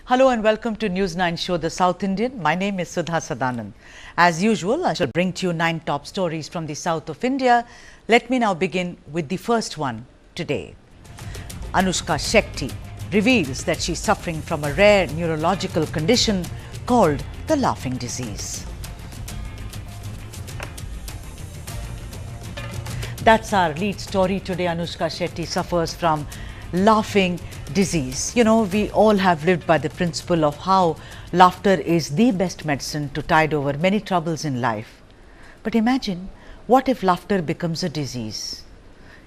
Hello and welcome to News 9 Show, the South Indian. My name is Sudha Sadanand. As usual, I shall bring to you 9 top stories from the south of India. Let me now begin with the first one today. Anushka Shetty reveals that she is suffering from a rare neurological condition called the laughing disease. That's our lead story today. Anushka Shetty suffers from laughing disease. You know, we all have lived by the principle of how laughter is the best medicine to tide over many troubles in life. But imagine, what if laughter becomes a disease?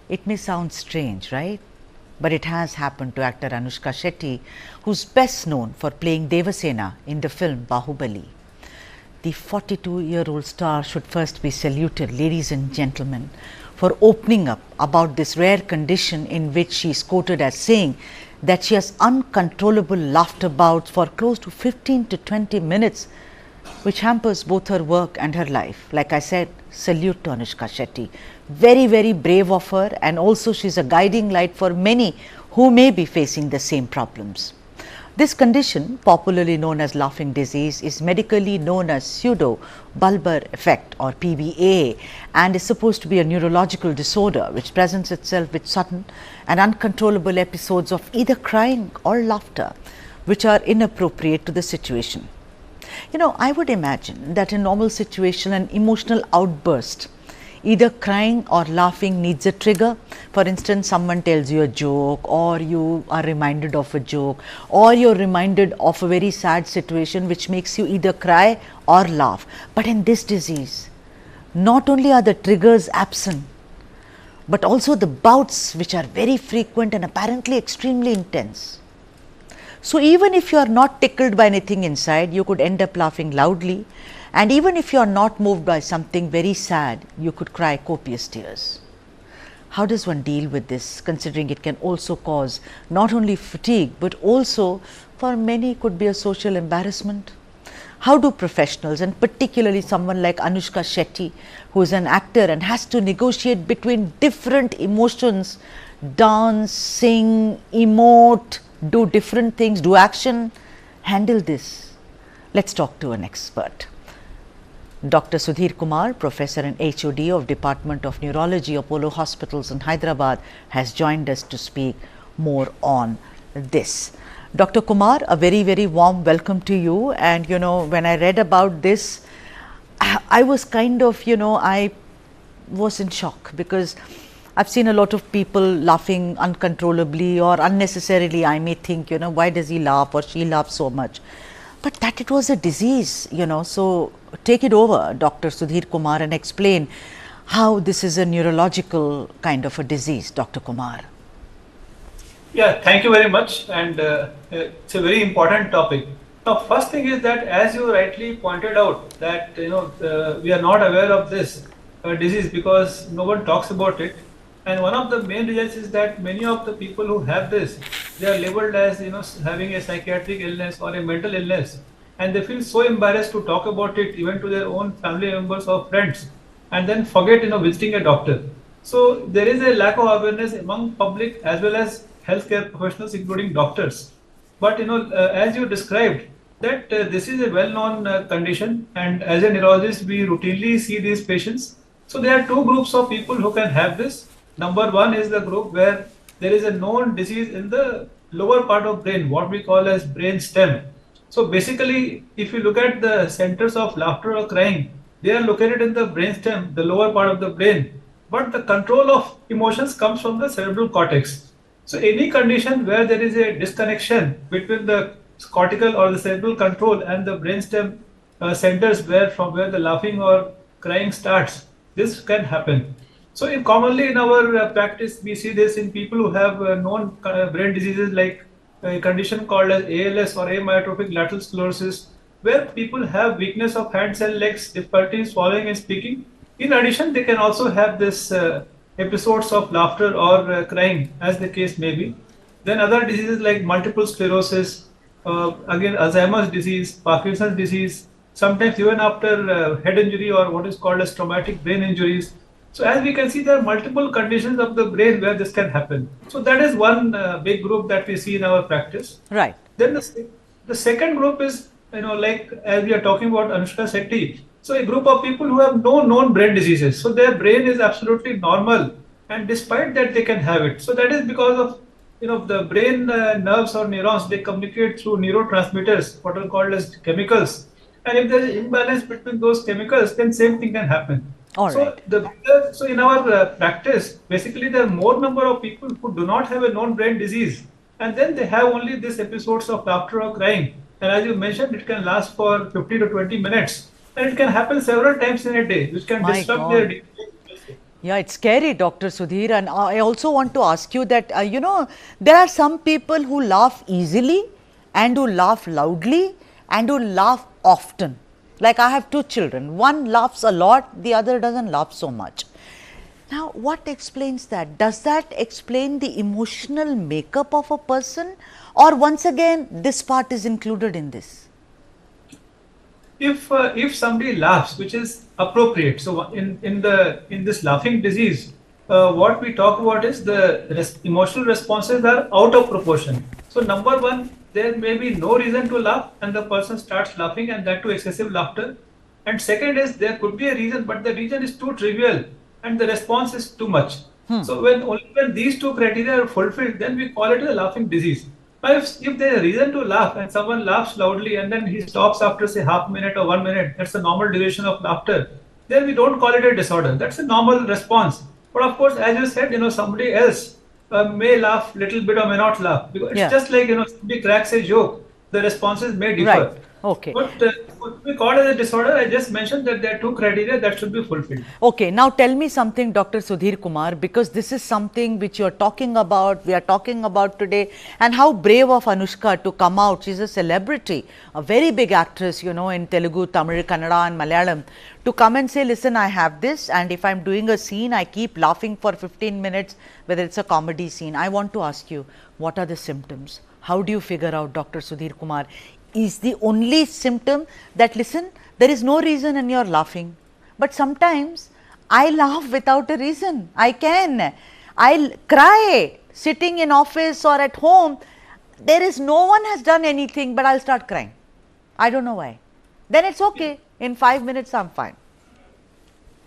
It may sound strange, right? But it has happened to actor Anushka Shetty, who's best known for playing Devasena in the film Bahubali. The 42-year-old star should first be saluted, ladies and gentlemen, for opening up about this rare condition in which she is quoted as saying that she has uncontrollable laughter bouts for close to 15 to 20 minutes, which hampers both her work and her life. Like I said, salute to Anushka Shetty. Very, very brave of her, and also she's a guiding light for many who may be facing the same problems. This condition, popularly known as laughing disease, is medically known as pseudo-bulbar effect or PBA, and is supposed to be a neurological disorder which presents itself with sudden and uncontrollable episodes of either crying or laughter which are inappropriate to the situation. You know, I would imagine that in normal situation an emotional outburst, either crying or laughing, needs a trigger. For instance, someone tells you a joke, or you are reminded of a joke, or you're reminded of a very sad situation which makes you either cry or laugh. But in this disease, not only are the triggers absent, but also the bouts, which are very frequent and apparently extremely intense. So even if you are not tickled by anything inside, you could end up laughing loudly. And even if you are not moved by something very sad, you could cry copious tears. How does one deal with this, considering it can also cause not only fatigue, but also for many could be a social embarrassment? How do professionals, and particularly someone like Anushka Shetty, who is an actor and has to negotiate between different emotions, dance, sing, emote, do different things, do action, handle this? Let's talk to an expert. Dr. Sudhir Kumar, Professor and HOD of Department of Neurology, Apollo Hospitals in Hyderabad, has joined us to speak more on this. Dr. Kumar, a very, very warm welcome to you. And you know, when I read about this, I was kind of, I was in shock, because I've seen a lot of people laughing uncontrollably or unnecessarily. I may think, why does he laugh or she laugh so much? But that it was a disease, so take it over, Dr. Sudhir Kumar, and explain how this is a neurological kind of a disease, Dr. Kumar. Yeah, thank you very much, and it's a very important topic. Now, first thing is that, as you rightly pointed out, that we are not aware of this disease because no one talks about it. And one of the main reasons is that many of the people who have this, they are labeled as having a psychiatric illness or a mental illness, and they feel so embarrassed to talk about it even to their own family members or friends, and then forget visiting a doctor. So there is a lack of awareness among public as well as healthcare professionals, including doctors. But as you described, that this is a well-known condition, and as a neurologist we routinely see these patients. So there are two groups of people who can have this. Number one is the group where there is a known disease in the lower part of brain, what we call as brain stem. So basically, if you look at the centers of laughter or crying, they are located in the brain stem, the lower part of the brain. But the control of emotions comes from the cerebral cortex. So any condition where there is a disconnection between the cortical or the cerebral control and the brainstem centers from where the laughing or crying starts, this can happen. So commonly in our practice, we see this in people who have known brain diseases like a condition called as ALS or amyotrophic lateral sclerosis, where people have weakness of hands and legs, difficulty swallowing and speaking. In addition, they can also have this episodes of laughter or crying, as the case may be. Then other diseases like multiple sclerosis, again Alzheimer's disease, Parkinson's disease, sometimes even after head injury or what is called as traumatic brain injuries. So as we can see, there are multiple conditions of the brain where this can happen. So that is one big group that we see in our practice. Right. Then The second group is, like as we are talking about Anushka Shetty, so a group of people who have no known brain diseases. So their brain is absolutely normal, and despite that they can have it. So that is because of the brain nerves or neurons, they communicate through neurotransmitters, what are called as chemicals. And if there is imbalance between those chemicals, then same thing can happen. All So right. so in our practice, basically there are more number of people who do not have a known brain disease, and then they have only these episodes of laughter or crying. And as you mentioned, it can last for 50 to 20 minutes, and it can happen several times in a day, which can My disrupt their God. day. Yeah, it's scary, Dr. Sudhir. And I also want to ask you that, there are some people who laugh easily and who laugh loudly and who laugh often. Like I have two children. One laughs a lot, the other doesn't laugh so much. Now, what explains that? Does that explain the emotional makeup of a person? Or once again, this part is included in this? If somebody laughs, which is appropriate, so in this laughing disease, what we talk about is the emotional responses are out of proportion. So number one, there may be no reason to laugh, and the person starts laughing, and that too excessive laughter. And second is there could be a reason, but the reason is too trivial, and the response is too much. So only when these two criteria are fulfilled, then we call it a laughing disease. But if there is a reason to laugh and someone laughs loudly and then he stops after say half a minute or 1 minute, that's the normal duration of laughter, then we don't call it a disorder. That's a normal response. But of course, as you said, somebody else may laugh little bit or may not laugh. Because it's just like, somebody cracks a joke, the responses may differ. Right. Okay. But we call it a disorder. I just mentioned that there are two criteria that should be fulfilled. Okay, now tell me something, Dr. Sudhir Kumar, because this is something which you're talking about, we are talking about today, and how brave of Anushka to come out. She's a celebrity, a very big actress, in Telugu, Tamil, Kannada and Malayalam, to come and say, listen, I have this, and if I'm doing a scene, I keep laughing for 15 minutes, whether it's a comedy scene. I want to ask you, what are the symptoms? How do you figure out, Dr. Sudhir Kumar? Is the only symptom that, listen, there is no reason and you're laughing. But sometimes I laugh without a reason. I'll cry sitting in office or at home. There is no one has done anything, but I'll start crying. I don't know why. Then it's okay. In 5 minutes, I'm fine.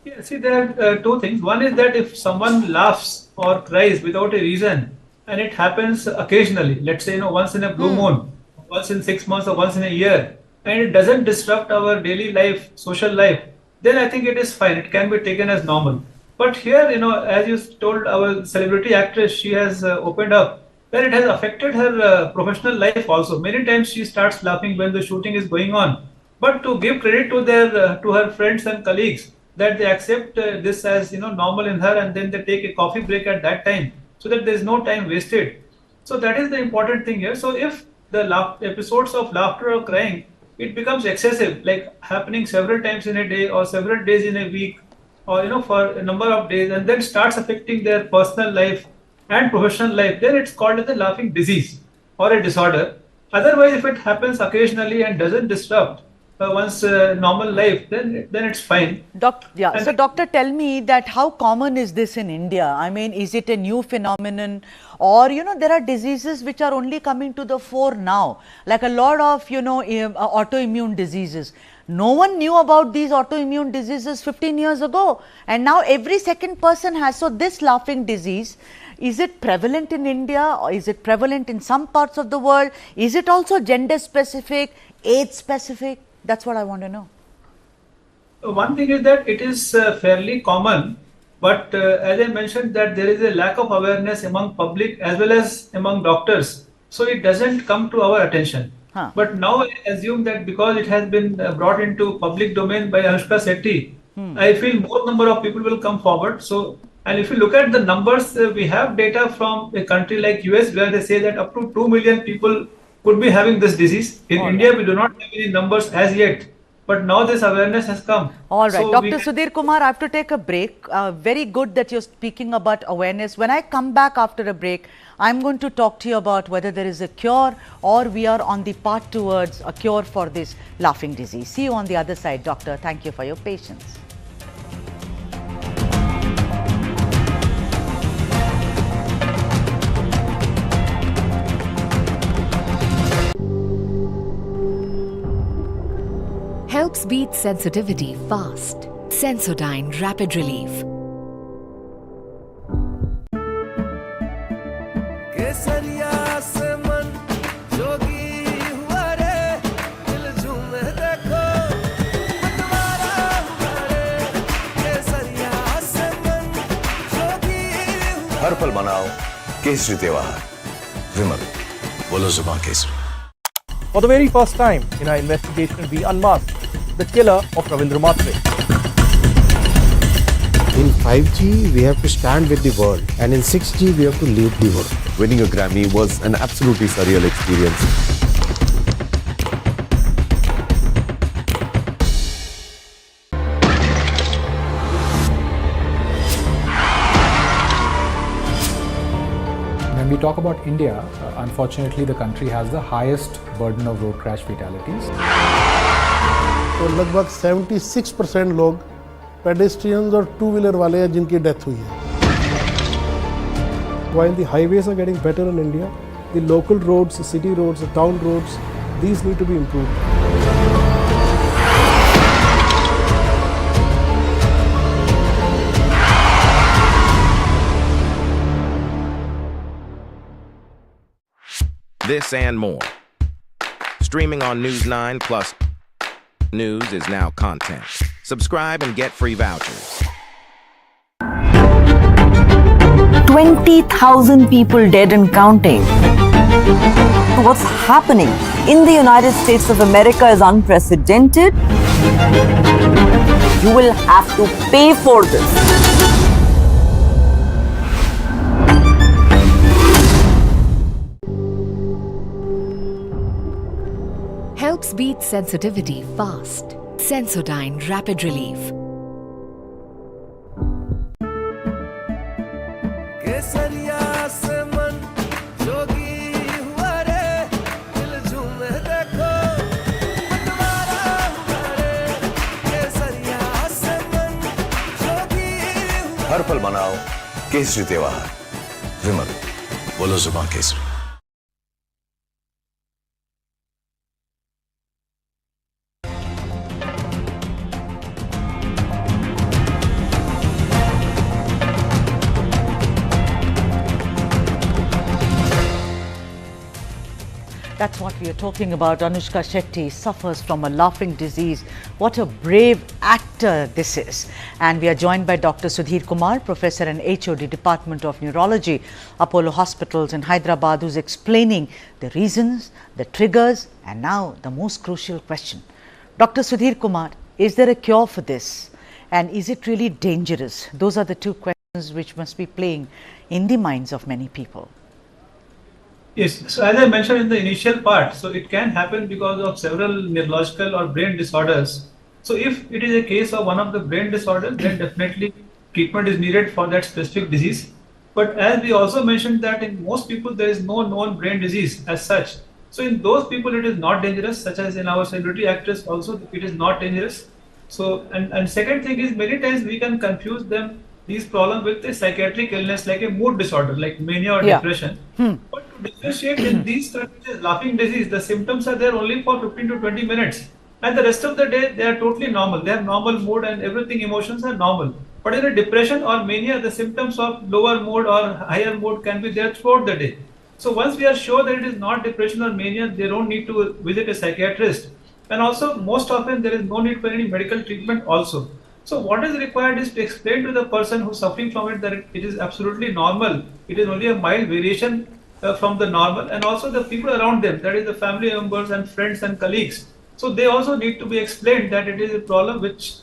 Yeah, see, there are two things. One is that if someone laughs or cries without a reason, and it happens occasionally, let's say, once in a blue moon, once in 6 months or once in a year, and it doesn't disrupt our daily life, social life, then I think it is fine. It can be taken as normal. But here, as you told our celebrity actress, she has opened up that it has affected her professional life also. Many times she starts laughing when the shooting is going on. But to give credit to to her friends and colleagues that they accept this as normal in her, and then they take a coffee break at that time, so that there is no time wasted. So that is the important thing here. So if the episodes of laughter or crying, it becomes excessive, like happening several times in a day or several days in a week, or for a number of days, and then starts affecting their personal life and professional life, then it's called as a laughing disease or a disorder. Otherwise, if it happens occasionally and doesn't disrupt one's normal life, then it's fine. So doctor, tell me that how common is this in India? I mean, is it a new phenomenon, or there are diseases which are only coming to the fore now, like a lot of autoimmune diseases. No one knew about these autoimmune diseases 15 years ago, and now every second person has. So this laughing disease, is it prevalent in India, or is it prevalent in some parts of the world? Is it also gender specific, age specific? That's what I want to know. One thing is that it is fairly common, but as I mentioned, that there is a lack of awareness among public as well as among doctors. So it doesn't come to our attention. But now I assume that because it has been brought into public domain by Anushka Shetty, I feel more number of people will come forward. So, and if you look at the numbers, we have data from a country like US where they say that up to 2 million people could be having this disease. In India, we do not have any numbers as yet, but now this awareness has come. All right, so Dr. Sudhir Kumar, I have to take a break. Very good that you're speaking about awareness. When I come back after a break, I'm going to talk to you about whether there is a cure or we are on the path towards a cure for this laughing disease. See you on the other side, doctor. Thank you for your patience. Helps beat sensitivity fast. Sensodyne Rapid Relief. हर पल मनाओ केसरी त्योहार विमल बोलो जुबान Kesari. For the very first time in our investigation, we unmasked the killer of Ravindra Matre. In 5G, we have to stand with the world, and in 6G, we have to lead the world. Winning a Grammy was an absolutely surreal experience. When we talk about India, unfortunately the country has the highest burden of road crash fatalities. तो लगभग 76% लोग pedestrians और two wheeler वाले हैं जिनकी death हुई है. While the highways are getting better in India, the local roads, the city roads, the town roads, these need to be improved. This and more. Streaming on News 9 Plus. News is now content. Subscribe and get free vouchers. 20,000 people dead and counting. What's happening in the United States of America is unprecedented. You will have to pay for this. Helps beat sensitivity fast. Sensodyne Rapid Relief. हर पल मनाओ केसरी त्योहार विमल बोलो जुबान Kesari. That's what we are talking about. Anushka Shetty suffers from a laughing disease. What a brave actor this is. And we are joined by Dr. Sudhir Kumar, Professor and HOD Department of Neurology, Apollo Hospitals in Hyderabad, who's explaining the reasons, the triggers, and now the most crucial question. Dr. Sudhir Kumar, is there a cure for this? And is it really dangerous? Those are the two questions which must be playing in the minds of many people. Yes, so as I mentioned in the initial part, so it can happen because of several neurological or brain disorders. So if it is a case of one of the brain disorders, then definitely treatment is needed for that specific disease. But as we also mentioned that in most people there is no known brain disease as such. So in those people it is not dangerous, such as in our celebrity actress also it is not dangerous. So and second thing is many times we can confuse these problems with a psychiatric illness like a mood disorder like mania or depression. But to differentiate in these terms, laughing disease, the symptoms are there only for 15 to 20 minutes. And the rest of the day, they are totally normal. They have normal mood and everything, emotions are normal. But in a depression or mania, the symptoms of lower mood or higher mood can be there throughout the day. So once we are sure that it is not depression or mania, they don't need to visit a psychiatrist. And also, most often, there is no need for any medical treatment also. So what is required is to explain to the person who is suffering from it that it is absolutely normal. It is only a mild variation from the normal, and also the people around them, that is the family members and friends and colleagues. So they also need to be explained that it is a problem which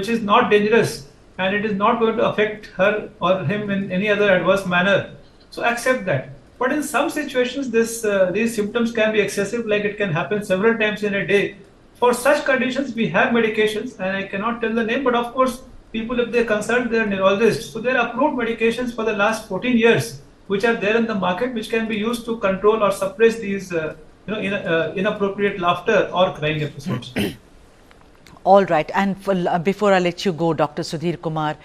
is not dangerous and it is not going to affect her or him in any other adverse manner. So accept that. But in some situations, these symptoms can be excessive, like it can happen several times in a day. For such conditions, we have medications, and I cannot tell the name, but of course, people, if they consult their neurologist, so there are approved medications for the last 14 years, which are there in the market, which can be used to control or suppress these inappropriate laughter or crying episodes. All right. And before I let you go, Dr. Sudhir Kumar,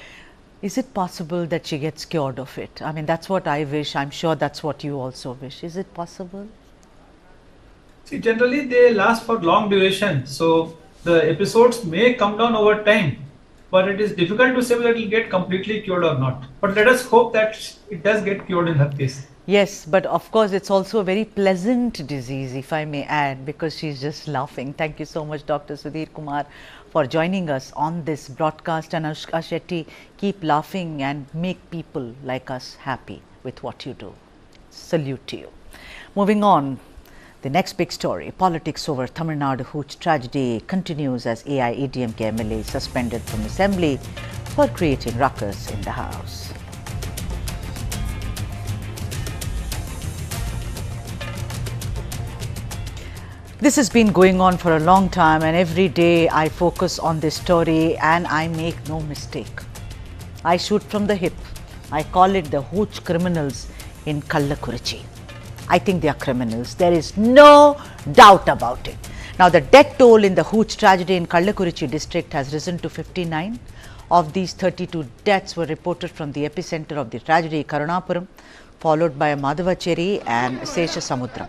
is it possible that she gets cured of it? I mean, that's what I wish. I'm sure that's what you also wish. Is it possible? See, generally they last for long duration. So the episodes may come down over time, but it is difficult to say whether it will get completely cured or not. But let us hope that it does get cured in her case. Yes, but of course it's also a very pleasant disease, if I may add, because she's just laughing. Thank you so much, Dr. Sudhir Kumar, for joining us on this broadcast. And Anushka Shetty, keep laughing and make people like us happy with what you do. Salute to you. Moving on, the next big story, politics over Tamil Nadu Hooch tragedy continues as AIADMK MLAs suspended from assembly for creating ruckus in the house. This has been going on for a long time, and every day I focus on this story and I make no mistake. I shoot from the hip. I call it the Hooch criminals in Kallakurichi. I think they are criminals. There is no doubt about it. Now, the death toll in the Hooch tragedy in Kallakurichi district has risen to 59. Of these, 32 deaths were reported from the epicenter of the tragedy, Karunapuram, followed by Madhavacheri and Seshasamudram.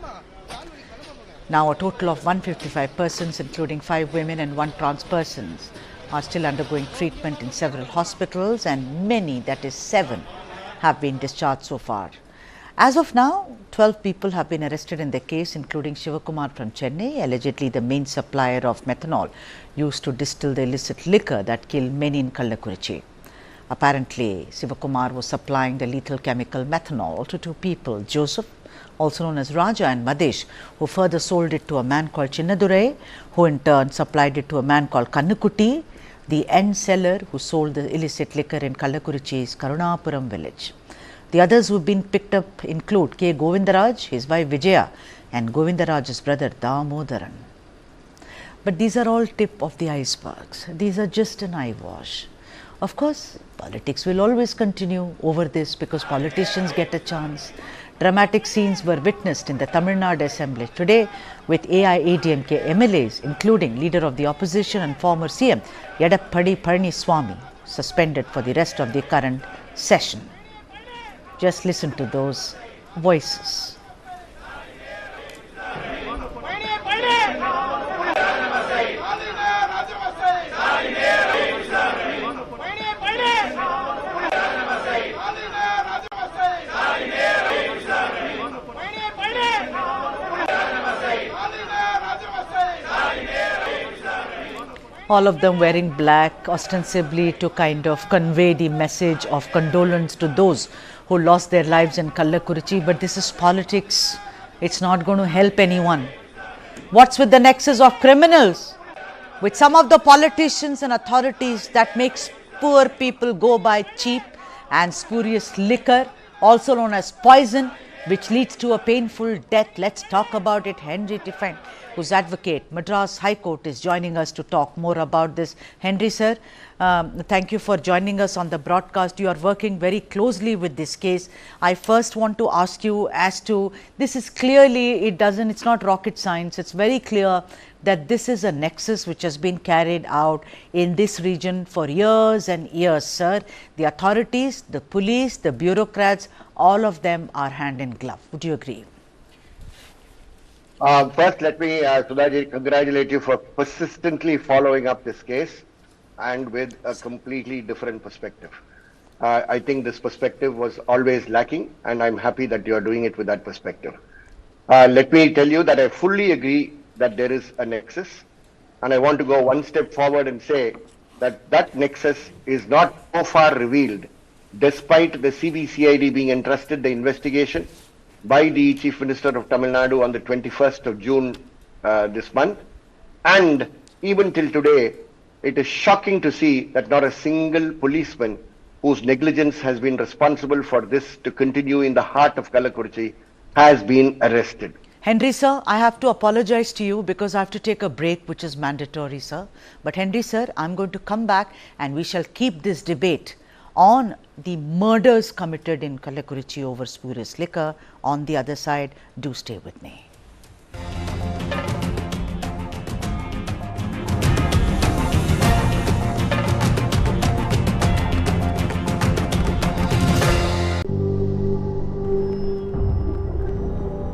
Now, a total of 155 persons, including 5 women and 1 trans person, are still undergoing treatment in several hospitals, and many, that is 7, have been discharged so far. As of now, 12 people have been arrested in the case, including Shivakumar from Chennai, allegedly the main supplier of methanol used to distill the illicit liquor that killed many in Kallakurichi. Apparently, Shivakumar was supplying the lethal chemical methanol to 2 people, Joseph, also known as Raja, and Madesh, who further sold it to a man called Chinnadurai, who in turn supplied it to a man called Kannukutti. The end seller who sold the illicit liquor in Kallakurichi's Karunapuram village. The others who have been picked up include K. Govindaraj, his wife Vijaya, and Govindaraj's brother Damodaran. But these are all tip of the icebergs. These are just an eyewash. Of course, politics will always continue over this because politicians get a chance. Dramatic scenes were witnessed in the Tamil Nadu Assembly today with AIADMK MLAs, including leader of the opposition and former CM Edappadi Palaniswamy, suspended for the rest of the current session. Just listen to those voices. All of them wearing black, ostensibly to kind of convey the message of condolence to those who lost their lives in Kallakurichi. But this is politics. It's not going to help anyone. What's with the nexus of criminals? With some of the politicians and authorities that makes poor people go buy cheap and spurious liquor, also known as poison, which leads to a painful death. Let's talk about it. Henry Tiffin, whose advocate, Madras High Court, is joining us to talk more about this. Henry sir, thank you for joining us on the broadcast. You are working very closely with this case. I first want to ask you as to, this is clearly, it's not rocket science, it's very clear that this is a nexus which has been carried out in this region for years and years, sir. The authorities, the police, the bureaucrats, all of them are hand in glove. Would you agree? First, let me, Sudhaji, congratulate you for persistently following up this case and with a completely different perspective. I think this perspective was always lacking, and I'm happy that you are doing it with that perspective. Let me tell you that I fully agree that there is a nexus, and I want to go one step forward and say that that nexus is not so far revealed, despite the CBCID being entrusted the investigation by the Chief Minister of Tamil Nadu on the 21st of June this month. And even till today, it is shocking to see that not a single policeman whose negligence has been responsible for this to continue in the heart of Kallakurichi has been arrested. Henry sir, I have to apologize to you because I have to take a break, which is mandatory, sir. But Henry sir, I'm going to come back and we shall keep this debate on the murders committed in Kallakurichi over spurious liquor on the other side. Do stay with me.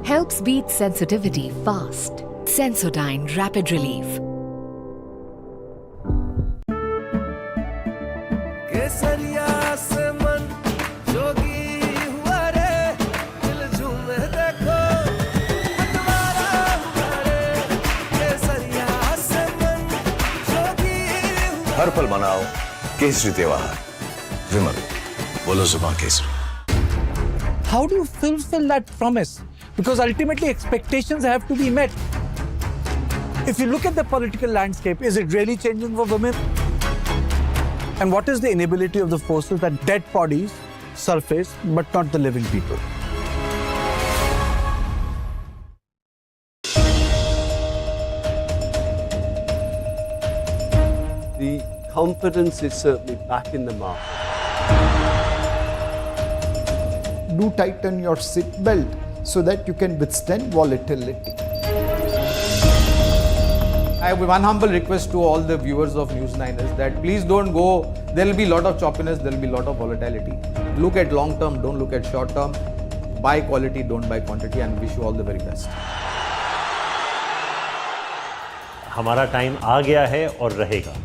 Helps beat sensitivity fast. Sensodyne Rapid Relief. हर पल मनाओ केसरी त्योहार विमल बोलो जुबान Kesari. How do you fulfill that promise? Because ultimately expectations have to be met. If you look at the political landscape, is it really changing for women? And what is the inability of the forces that dead bodies surface but not the living people? The confidence is certainly back in the market. Do tighten your seat belt so that you can withstand volatility. I have one humble request to all the viewers of News 9 is that please don't go, there will be a lot of choppiness, there will be a lot of volatility. Look at long term, don't look at short term. Buy quality, don't buy quantity, and wish you all the very best. हमारा time आ गया है और रहेगा.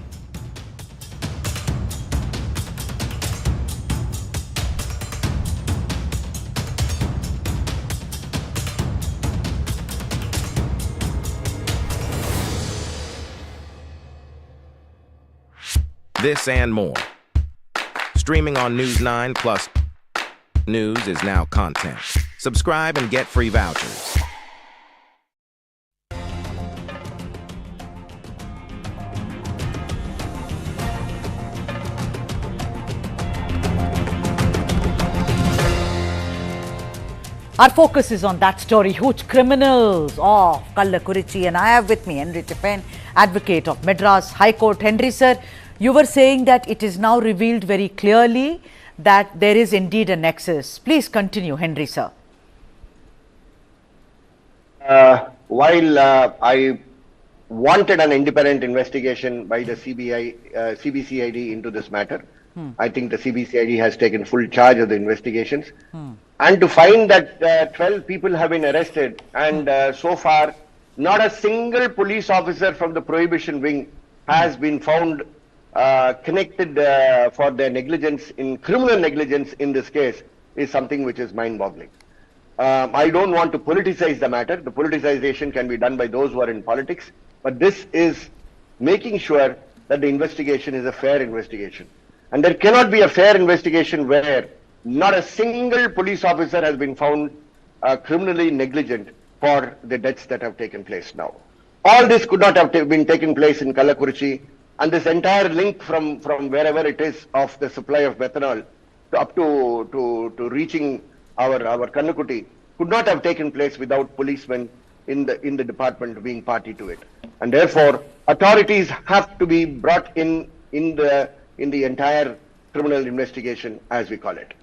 This and more. Streaming on News 9 Plus. News is now content. Subscribe and get free vouchers. Our focus is on that story, Hooch criminals of Kallakurichi, and I have with me Henry Tippen, advocate of Madras High Court. Henry sir, you were saying that it is now revealed very clearly that there is indeed a nexus. Please continue, Henry sir. While I wanted an independent investigation by the CBCID into this matter, I think the CBCID has taken full charge of the investigations. And to find that 12 people have been arrested and so far not a single police officer from the prohibition wing has been found connected for their negligence, criminal negligence in this case, is something which is mind-boggling. I don't want to politicize the matter. The politicization can be done by those who are in politics, but this is making sure that the investigation is a fair investigation. And there cannot be a fair investigation where not a single police officer has been found criminally negligent for the deaths that have taken place now. All this could not have been taken place in Kallakurichi, and this entire link from wherever it is of the supply of methanol up to reaching our Kannakutti could not have taken place without policemen in the department being party to it. And therefore, authorities have to be brought in the entire criminal investigation, as we call it.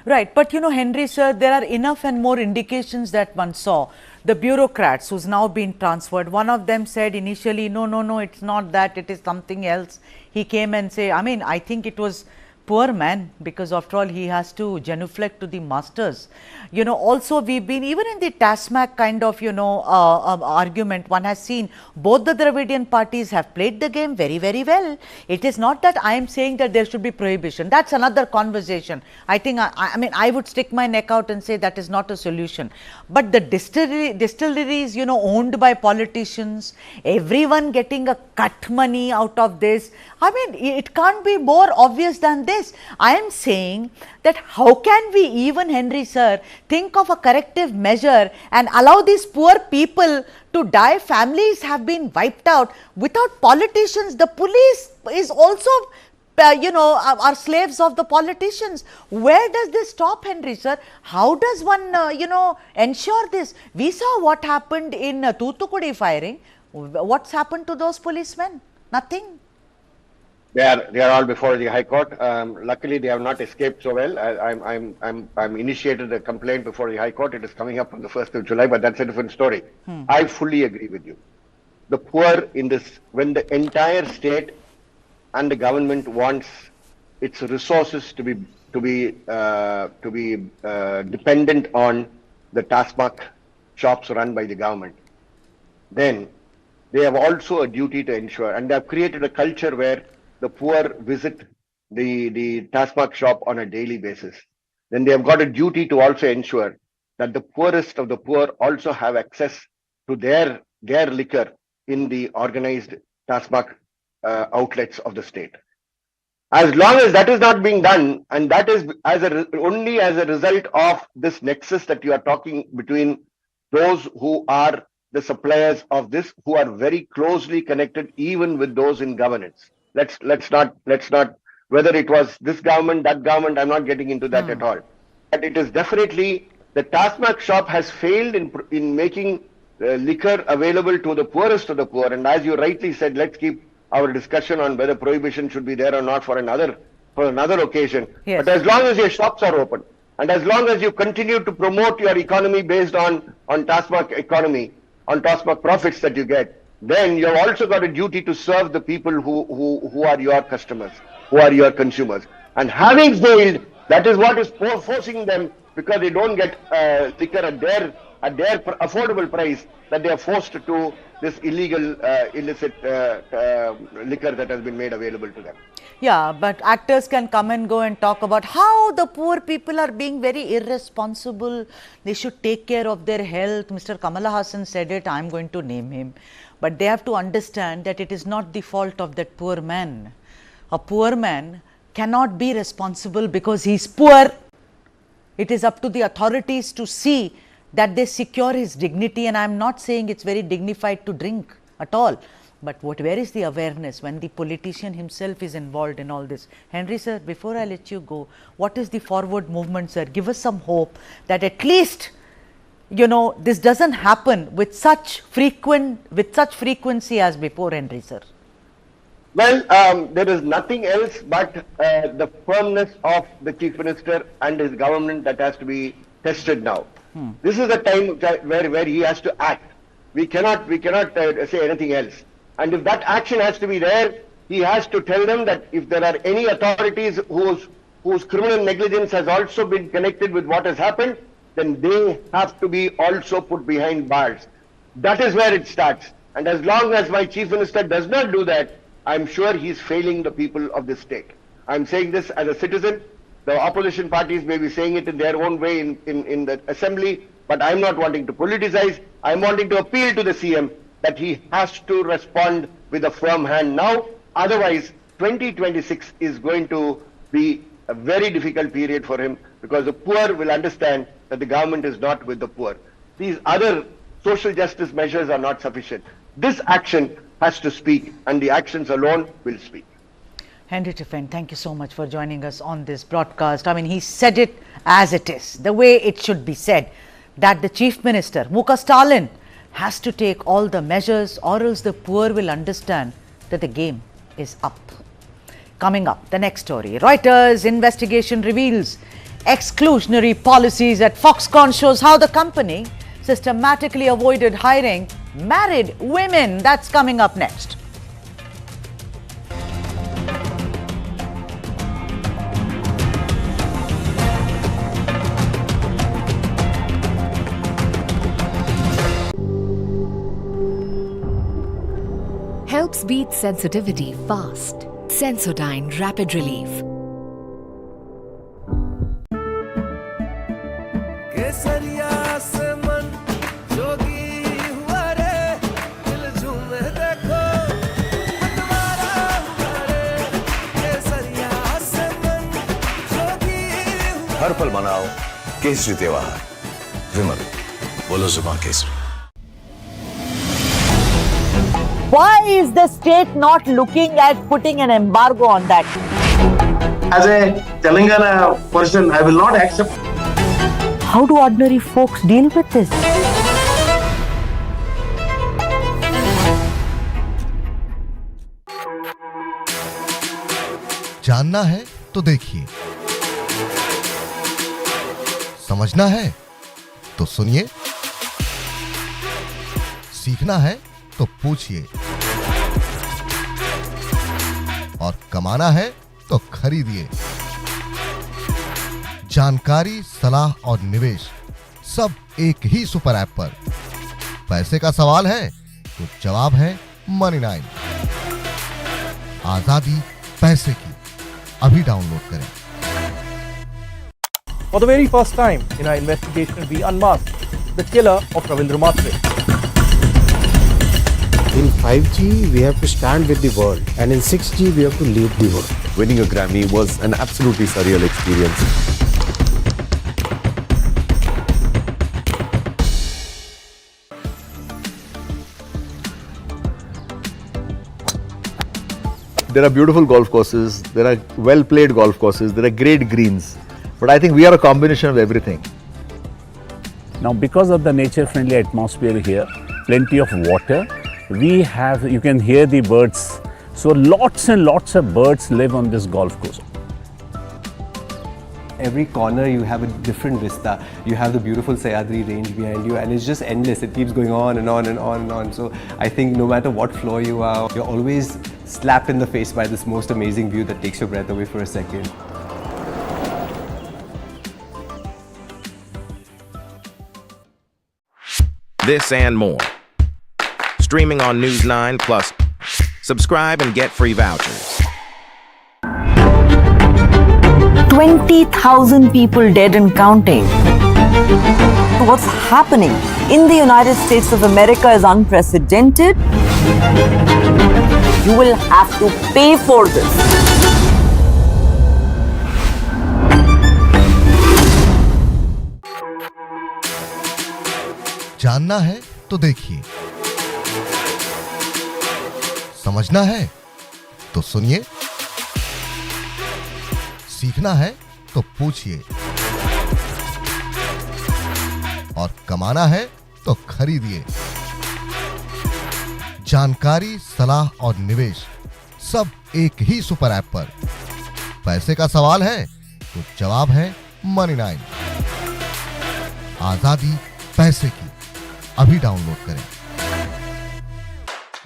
Right, but you know, Henry sir, there are enough and more indications that one saw. The bureaucrats who's now been transferred, one of them said initially, no, it's not that, it is something else. He came and say, I mean, I think it was poor man, because after all he has to genuflect to the masters. You know, also we've been even in the TASMAC kind of, you know, argument, one has seen both the Dravidian parties have played the game very, very well. It is not that I am saying that there should be prohibition. That's another conversation. I think, I mean, I would stick my neck out and say that is not a solution. But the distilleries, you know, owned by politicians, everyone getting a cut money out of this. I mean, it can't be more obvious than this. I am saying that how can we even, Henry sir, think of a corrective measure and allow these poor people to die? Families have been wiped out without politicians. The police is also, you know, are slaves of the politicians. Where does this stop, Henry sir? How does one, you know, ensure this? We saw what happened in Thoothukudi firing. What's happened to those policemen? Nothing. They are all before the High Court. Luckily, they have not escaped so well. I'm initiated a complaint before the High Court. It is coming up on the 1st of July, but that's a different story. I fully agree with you. The poor in this, when the entire state and the government wants its resources to be dependent on the TASMAC shops run by the government, then they have also a duty to ensure, and they have created a culture where the poor visit the TASMAC shop on a daily basis. Then they have got a duty to also ensure that the poorest of the poor also have access to their liquor in the organized TASMAC outlets of the state. As long as that is not being done, and that is only as a result of this nexus that you are talking between those who are the suppliers of this, who are very closely connected even with those in governance. Let's not whether it was this government, that government, I'm not getting into that at all. But it is definitely the TASMAC shop has failed in making liquor available to the poorest of the poor. And as you rightly said, let's keep our discussion on whether prohibition should be there or not for another occasion. Yes. But as long as your shops are open, and as long as you continue to promote your economy based on TASMAC economy, on TASMAC profits that you get, then you've also got a duty to serve the people who are your customers, who are your consumers. And having failed, that is what is forcing them, because they don't get liquor at their affordable price, that they are forced to this illegal, illicit liquor that has been made available to them. Yeah, but actors can come and go and talk about how the poor people are being very irresponsible. They should take care of their health. Mr. Kamala Hassan said it, I'm going to name him. But they have to understand that it is not the fault of that poor man. A poor man cannot be responsible because he's poor. It is up to the authorities to see that they secure his dignity, and I am not saying it's very dignified to drink at all. But where is the awareness when the politician himself is involved in all this? Henry sir, before I let you go, what is the forward movement, sir? Give us some hope that at least, you know, this doesn't happen with such frequency as before, Henry sir. Well, there is nothing else but the firmness of the Chief Minister and his government that has to be tested now. This is the time where he has to act. We cannot say anything else. And if that action has to be there, he has to tell them that if there are any authorities whose criminal negligence has also been connected with what has happened, then they have to be also put behind bars. That is where it starts. And as long as my Chief Minister does not do that, I'm sure he's failing the people of this state. I'm saying this as a citizen. The opposition parties may be saying it in their own way in the assembly, but I'm not wanting to politicize. I'm wanting to appeal to the CM that he has to respond with a firm hand now. Otherwise, 2026 is going to be a very difficult period for him, because the poor will understand that the government is not with the poor. These other social justice measures are not sufficient. This action has to speak, and the actions alone will speak. Henry Tiffin, thank you so much for joining us on this broadcast. I mean, he said it as it is, the way it should be said, that the Chief Minister, Muka Stalin, has to take all the measures, or else the poor will understand that the game is up. Coming up, the next story. Reuters investigation reveals exclusionary policies at Foxconn shows how the company systematically avoided hiring married women. That's coming up next. Helps beat sensitivity fast. Sensodyne Rapid Relief. हर पल मनाओ केसरी त्योहार। विमल, बोलो जुबान Kesari. Why is the state not looking at putting an embargo on that? As a Telangana person, I will not accept. How do ordinary folks deal with this? जानना है तो देखिए, समझना है तो सुनिए, सीखना है तो पूछिए, और कमाना है तो खरीदिए। जानकारी, सलाह और निवेश सब एक ही सुपर ऐप पर। पैसे का सवाल है तो जवाब है मनी9। आजादी पैसे की। अभी डाउनलोड करें। For the very first time in our investigation, we unmasked the killer of Ravindra Matre. In 5G, we have to stand with the world, and in 6G, we have to lead the world. winning a Grammy was an absolutely surreal experience. There are beautiful golf courses, there are well-played golf courses, there are great greens. But I think we are a combination of everything. Now, because of the nature-friendly atmosphere here, plenty of water, you can hear the birds. So lots and lots of birds live on this golf course. Every corner you have a different vista. You have the beautiful Sahyadri range behind you and it's just endless. It keeps going on and on and on and on. So I think no matter what floor you are, you're always slapped in the face by this most amazing view that takes your breath away for a second. This and more. Streaming on News 9 Plus. Subscribe and get free vouchers. 20,000 people dead and counting. What's happening in the United States of America is unprecedented. You will have to pay for this. जानना है तो देखिए, समझना है तो सुनिए, सीखना है तो पूछिए और कमाना है तो खरीदिए। जानकारी, सलाह और निवेश सब एक ही सुपर ऐप पर। पैसे का सवाल है तो जवाब है मनी 9। आजादी पैसे की, अभी डाउनलोड करें।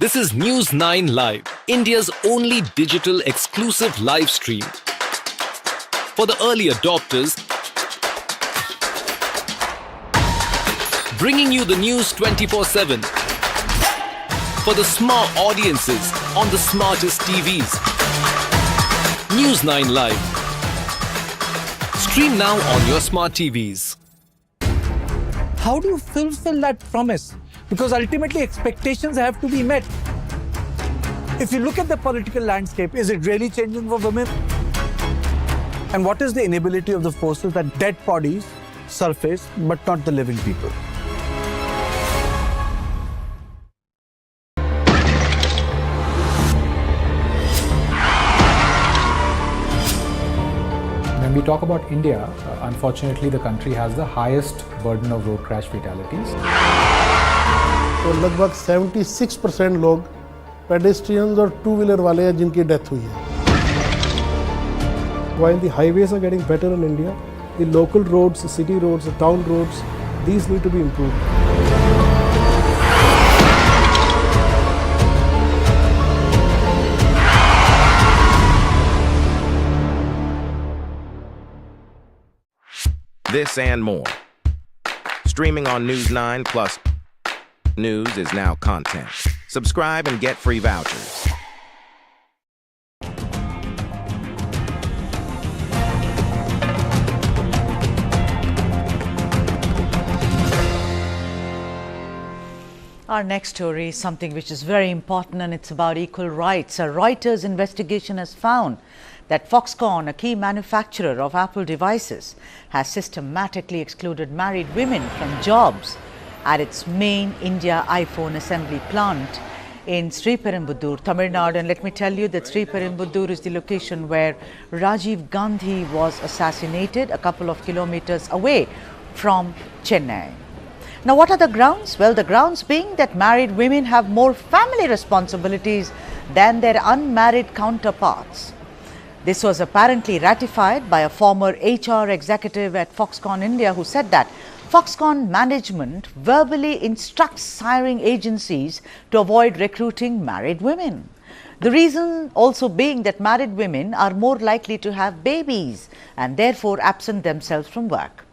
This is News 9 Live, India's only digital exclusive live stream. For the early adopters, bringing you the news 24/7. For the smart audiences on the smartest TVs. News 9 Live. Stream now on your smart TVs. How do you fulfill that promise? Because ultimately expectations have to be met. If you look at the political landscape, is it really changing for women? And what is the inability of the forces that dead bodies surface but not the living people? When we talk about India, unfortunately the country has the highest burden of road crash fatalities. तो लगभग 76% लोग pedestrians और two wheeler वाले हैं जिनकी death हुई है। While the highways are getting better in India, the local roads, the city roads, the town roads, these need to be improved. This and more. Streaming on News 9 Plus. News is now content. Subscribe and get free vouchers. Our next story is something which is very important, and it's about equal rights. A Reuters investigation has found that Foxconn, a key manufacturer of Apple devices, has systematically excluded married women from jobs at its main India iPhone assembly plant in Sriperumbudur, Tamil Nadu. And let me tell you that Sriperumbudur is the location where Rajiv Gandhi was assassinated, a couple of kilometers away from Chennai. Now, what are the grounds? Well, the grounds being that married women have more family responsibilities than their unmarried counterparts. This was apparently ratified by a former HR executive at Foxconn India who said that Foxconn management verbally instructs hiring agencies to avoid recruiting married women. The reason also being that married women are more likely to have babies and therefore absent themselves from work.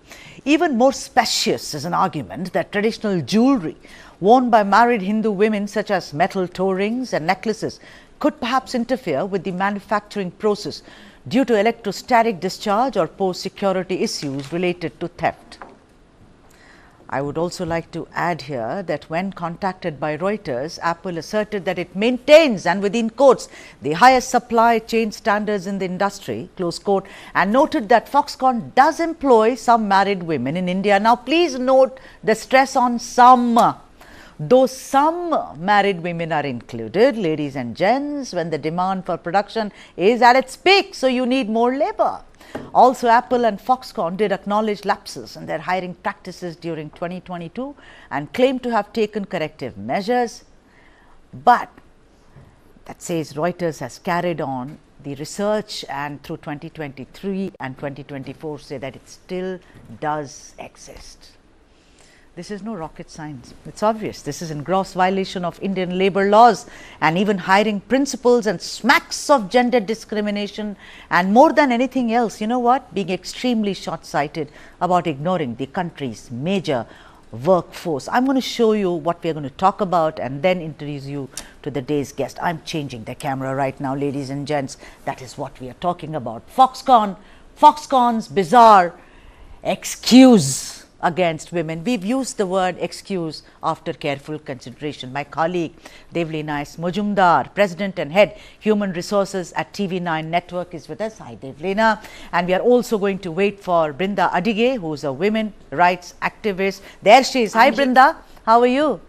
Even more specious is an argument that traditional jewelry worn by married Hindu women such as metal toe rings and necklaces could perhaps interfere with the manufacturing process due to electrostatic discharge or pose security issues related to theft. I would also like to add here that when contacted by Reuters, Apple asserted that it maintains, and within quotes, the highest supply chain standards in the industry, close quote, and noted that Foxconn does employ some married women in India. Now, please note the stress on some. Though some married women are included, ladies and gents, when the demand for production is at its peak, so you need more labor. Also, Apple and Foxconn did acknowledge lapses in their hiring practices during 2022 and claim to have taken corrective measures. But that says Reuters has carried on the research, and through 2023 and 2024 say that it still does exist. This is no rocket science. It's obvious. This is in gross violation of Indian labour laws and even hiring principles, and smacks of gender discrimination, and more than anything else, you know what, being extremely short-sighted about ignoring the country's major workforce. I'm going to show you what we are going to talk about and then introduce you to the day's guest. I'm changing the camera right now, ladies and gents. That is what we are talking about. Foxconn's bizarre excuse against women. We've used the word excuse after careful consideration. My colleague Devleena S. Mujumdar, President and Head Human Resources at TV9 Network, is with us. Hi Devleena. And we are also going to wait for Brinda Adige, who is a women rights activist. There she is. Hi Brinda, how are you?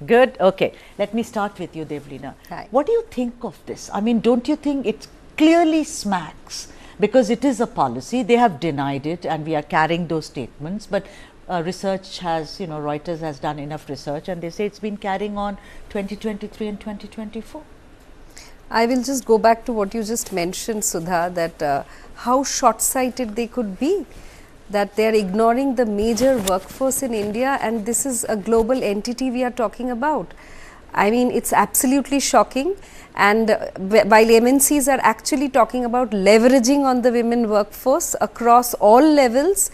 Good. Okay. Let me start with you, Devleena. Hi. What do you think of this? I mean, don't you think it clearly smacks, because it is a policy, they have denied it and we are carrying those statements, but research has, Reuters has done enough research and they say it's been carrying on 2023 and 2024. I will just go back to what you just mentioned, Sudha, that how short-sighted they could be, that they are ignoring the major workforce in India, and this is a global entity we are talking about. I mean, it's absolutely shocking. And while MNCs are actually talking about leveraging on the women workforce across all levels,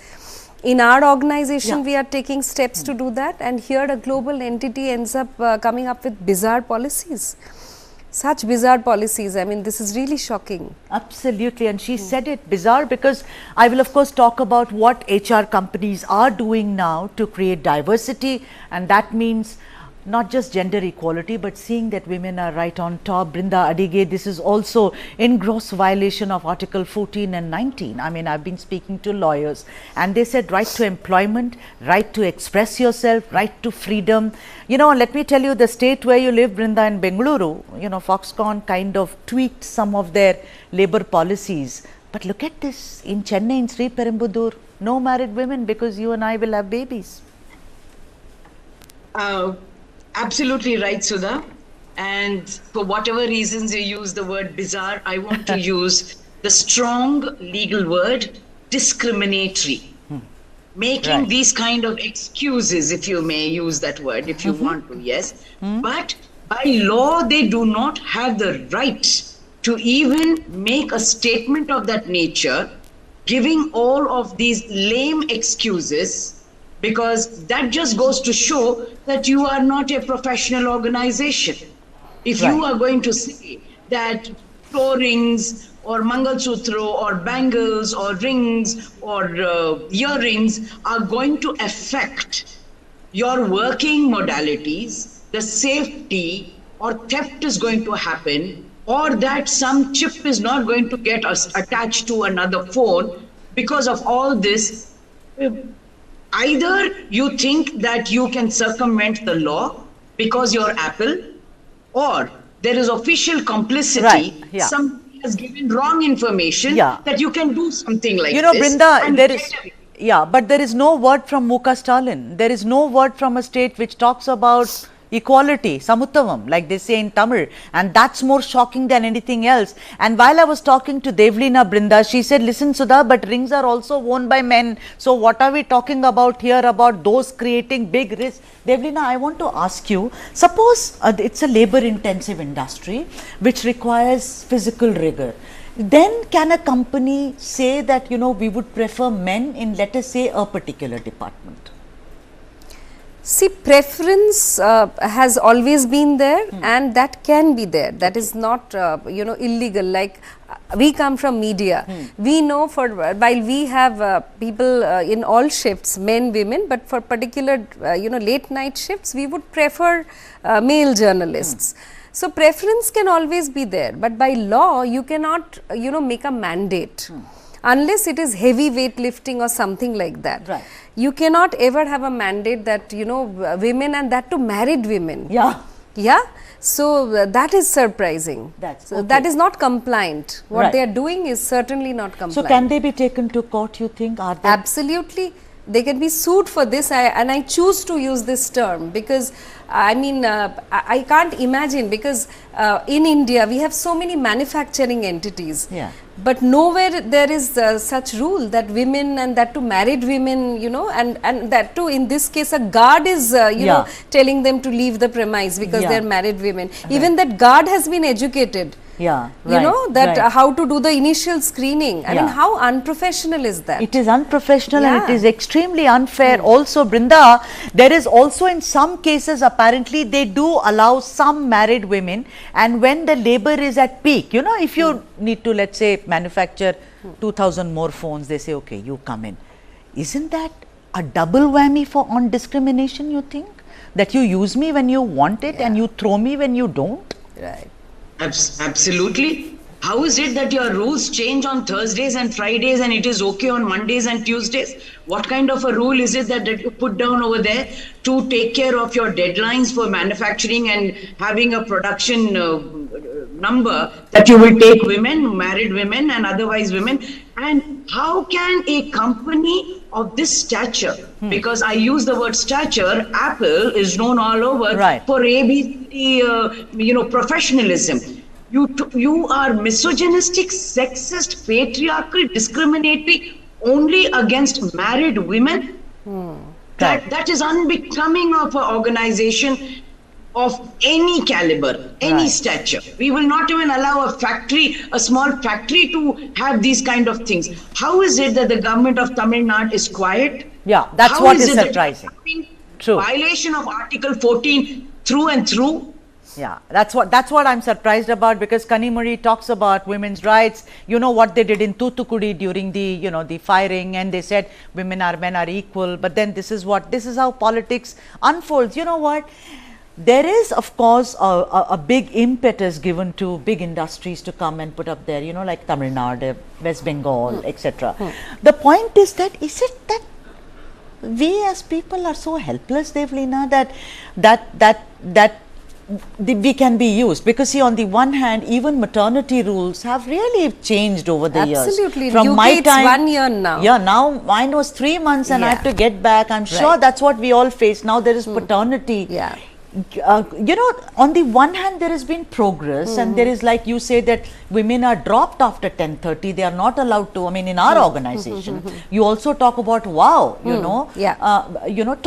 in our organization we are taking steps to do that, and here a global entity ends up coming up with bizarre policies. Such bizarre policies. I mean, this is really shocking. Absolutely, and she said it bizarre because I will of course talk about what HR companies are doing now to create diversity, and that means not just gender equality, but seeing that women are right on top. Brinda Adige, this is also in gross violation of Article 14 and 19. I mean, I've been speaking to lawyers and they said right to employment, right to express yourself, right to freedom. Let me tell you, the state where you live, Brinda, in Bengaluru, Foxconn kind of tweaked some of their labor policies. But look at this, in Chennai, in Sri Perumbudur, no married women, because you and I will have babies. Absolutely right, Sudha. And for whatever reasons you use the word bizarre, I want to use the strong legal word discriminatory. Making these kind of excuses, if you may use that word, if you want to, yes. But by law, they do not have the right to even make a statement of that nature, giving all of these lame excuses, because that just goes to show that you are not a professional organization. If you are going to say that toe rings or Mangalsutra or bangles or rings or earrings are going to affect your working modalities, the safety or theft is going to happen, or that some chip is not going to get attached to another phone because of all this, either you think that you can circumvent the law because you're Apple, or there is official complicity. Somebody has given wrong information that you can do something like this. Brinda, there is, but there is no word from Muka Stalin. There is no word from a state which talks about equality, samuttavam, like they say in Tamil, and that's more shocking than anything else. And while I was talking to Devleena, Brinda, she said, listen Sudha, but rings are also worn by men, so what are we talking about here about those creating big risks? Devleena, I want to ask you, suppose it's a labor intensive industry which requires physical rigor, then can a company say that we would prefer men in, let us say, a particular department? See, preference has always been there, and that can be there. That is not, illegal. Like we come from media, we know while we have people in all shifts, men, women, but for particular, late night shifts, we would prefer male journalists. So preference can always be there, but by law, you cannot, make a mandate. Unless it is heavy weightlifting or something like that. Right. You cannot ever have a mandate that, women, and that to married women. Yeah. Yeah. So that is surprising. That is not compliant. What they are doing is certainly not compliant. So can they be taken to court, you think? Are they? Absolutely. They can be sued for this, and I choose to use this term because I can't imagine, because in India we have so many manufacturing entities. Yeah. But nowhere there is such rule that women, and that to married women, and that too in this case a guard is, telling them to leave the premise because they are married women. Even that guard has been educated. Yeah, how to do the initial screening. I mean, how unprofessional is that? It is unprofessional and it is extremely unfair. Also, Brinda, there is also in some cases apparently they do allow some married women, and when the labor is at peak, if you need to, let's say, manufacture 2,000 more phones, they say, okay, you come in. Isn't that a double whammy on discrimination, you think? That you use me when you want it and you throw me when you don't? Right. Absolutely. How is it that your rules change on Thursdays and Fridays and it is okay on Mondays and Tuesdays? What kind of a rule is it that you put down over there to take care of your deadlines for manufacturing and having a production number that you will take women, married women and otherwise women? And how can a company of this stature, because I use the word stature, Apple is known all over for ABCD, professionalism. You are misogynistic, sexist, patriarchal, discriminatory only against married women. That is unbecoming of an organization of any caliber, any stature. We will not even allow a small factory to have these kind of things. How is it that the government of Tamil Nadu is quiet? Yeah, that's what is surprising. True. Violation of Article 14 through and through. Yeah, that's what I'm surprised about, because Kanimuri talks about women's rights. You know what they did in Thoothukudi during the the firing, and they said men are equal. But then this is how politics unfolds. You know what? There is, of course, a big impetus given to big industries to come and put up there. Like Tamil Nadu, West Bengal, etc. The point is that we as people are so helpless, Devleena, that we can be used, because see, on the one hand, even maternity rules have really changed over the years. Absolutely. From my time, 1 year now. Yeah, now mine was 3 months and I have to get back. I'm sure that's what we all face. Now there is paternity. Yeah. On the one hand, there has been progress, and there is, like you say, that women are dropped after 10:30. They are not allowed to. I mean, in our organization, you also talk about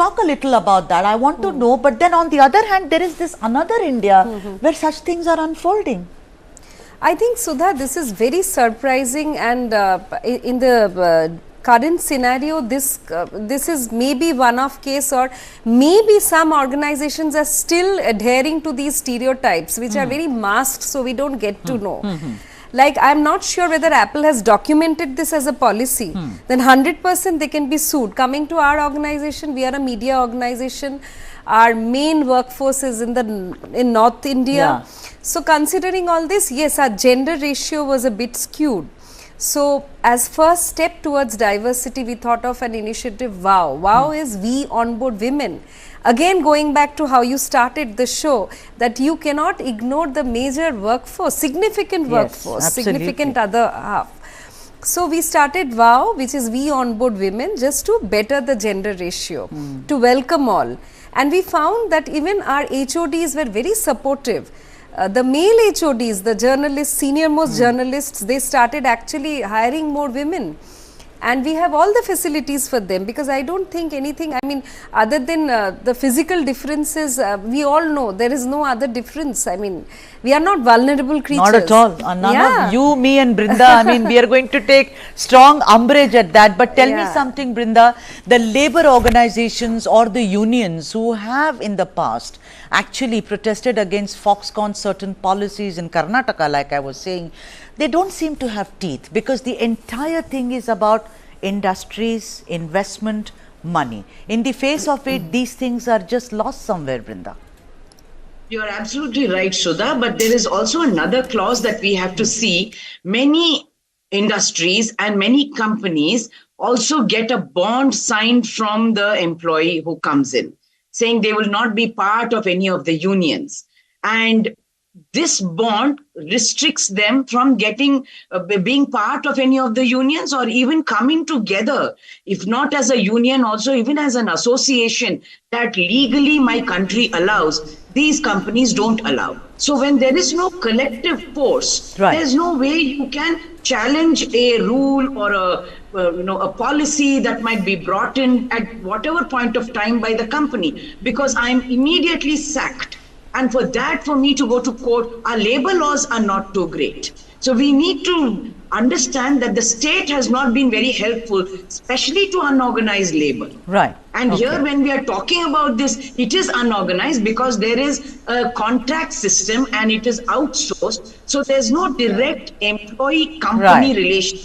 talk a little about that. I want to know. But then on the other hand, there is this another India where such things are unfolding. I think, Sudha, this is very surprising, and in the current scenario, this is maybe one-off case, or maybe some organizations are still adhering to these stereotypes, which are very masked, so we don't get to know. Like, I'm not sure whether Apple has documented this as a policy. Then 100% they can be sued. Coming to our organization, we are a media organization. Our main workforce is in North India. So considering all this, yes, our gender ratio was a bit skewed. So, as first step towards diversity, we thought of an initiative, WOW. WOW is We Onboard Women. Again, going back to how you started the show, that you cannot ignore the major workforce, significant workforce, significant other half. So, we started WOW, which is We Onboard Women, just to better the gender ratio, to welcome all. And we found that even our HODs were very supportive. The male HODs, the journalists, senior most journalists, they started actually hiring more women. and we have all the facilities for them, because I don't think anything, I mean, other than the physical differences, we all know there is no other difference. I mean, we are not vulnerable creatures. Not at all. None of you, me and Brinda, I mean, we are going to take strong umbrage at that. But tell me something, Brinda, the labor organizations or the unions who have in the past actually protested against Foxconn certain policies in Karnataka, like I was saying, they don't seem to have teeth, because the entire thing is about industries, investment, money. In the face of it, these things are just lost somewhere, Brinda. You're absolutely right, Sudha, but there is also another clause that we have to see. Many industries and many companies also get a bond signed from the employee who comes in, saying they will not be part of any of the unions. And this bond restricts them from getting being part of any of the unions, or even coming together, if not as a union, also even as an association that legally my country allows. These companies don't allow. So when there is no collective force, there's no way you can challenge a rule or a policy that might be brought in at whatever point of time by the company, because I'm immediately sacked. And for that, for me to go to court, our labor laws are not too great. So we need to understand that the state has not been very helpful, especially to unorganized labor. Right. And here, when we are talking about this, it is unorganized because there is a contract system and it is outsourced. So there's no direct employee-company relation.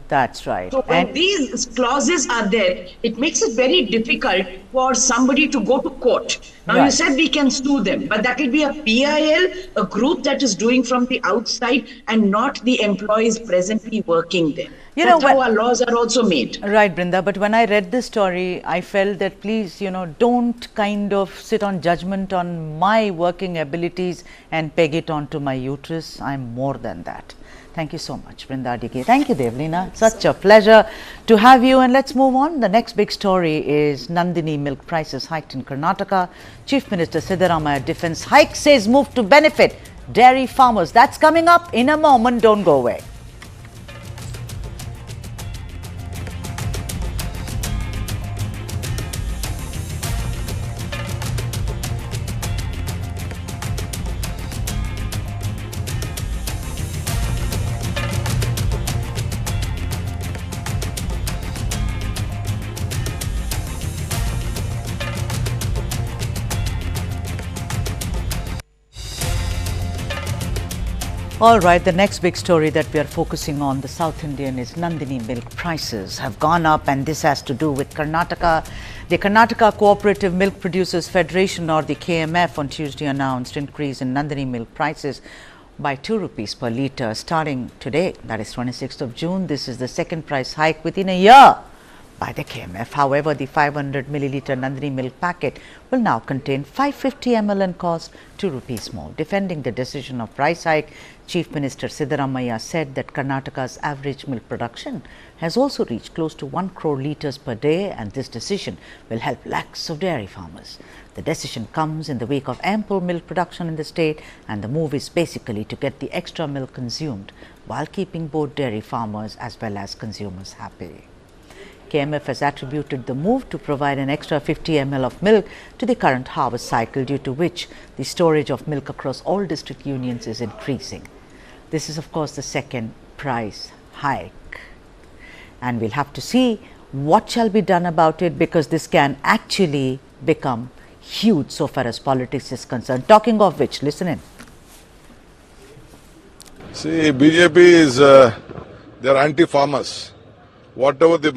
That's right. So when these clauses are there, it makes it very difficult for somebody to go to court. Now you said we can sue them, but that will be a PIL, a group that is doing from the outside and not the employees presently working there. That's how our laws are also made. Right, Brinda. But when I read this story, I felt that please, don't kind of sit on judgment on my working abilities and peg it onto my uterus. I'm more than that. Thank you so much, Brinda Dike. Thank you, Devlina. Such a pleasure to have you. And let's move on. The next big story is Nandini milk prices hiked in Karnataka. Chief Minister Siddaramaiah defends hike, says move to benefit dairy farmers. That's coming up in a moment. Don't go away. All right, the next big story that we are focusing on, the South Indian, is Nandini milk prices have gone up, and this has to do with Karnataka. The Karnataka Cooperative Milk Producers Federation, or the KMF, on Tuesday announced increase in Nandini milk prices by 2 rupees per litre starting today, that is 26th of June. This is the second price hike within a year by the KMF. However, the 500 milliliter Nandini milk packet will now contain 550 ml and cost 2 rupees more. Defending the decision of price hike, Chief Minister Siddaramaiah said that Karnataka's average milk production has also reached close to 1 crore litres per day, and this decision will help lakhs of dairy farmers. The decision comes in the wake of ample milk production in the state, and the move is basically to get the extra milk consumed while keeping both dairy farmers as well as consumers happy. KMF has attributed the move to provide an extra 50 ml of milk to the current harvest cycle, due to which the storage of milk across all district unions is increasing. This is, of course, the second price hike, and we'll have to see what shall be done about it, because this can actually become huge so far as politics is concerned. Talking of which, listen in. See, BJP is, they're anti-farmers. Whatever the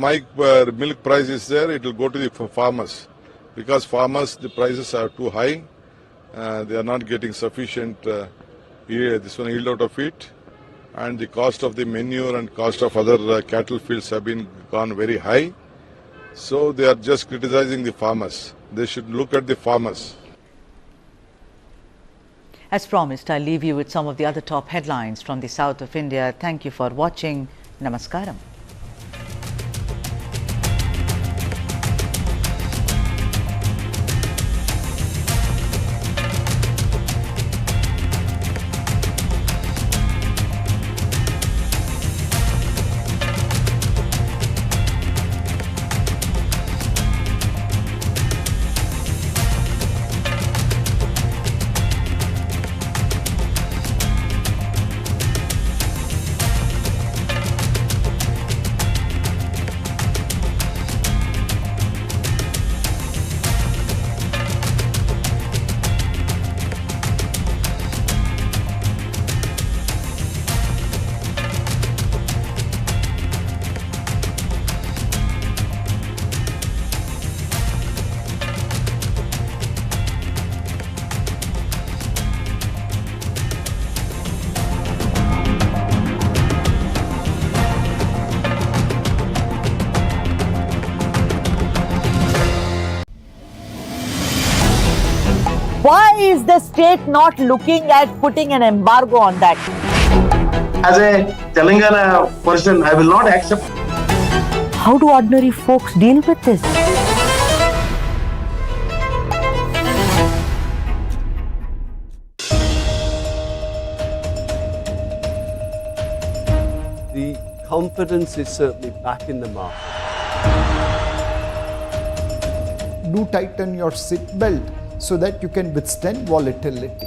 milk price is there, it will go to the farmers, because farmers, the prices are too high. They are not getting sufficient yield out of it, and the cost of the manure and cost of other cattle fields have been gone very high. So they are just criticizing the farmers. They should look at the farmers. As promised, I'll leave you with some of the other top headlines from the south of India. Thank you for watching. Namaskaram. Why is the state not looking at putting an embargo on that? As a Telangana person, I will not accept. How do ordinary folks deal with this? The confidence is certainly back in the market. Do tighten your seat belt so that you can withstand volatility.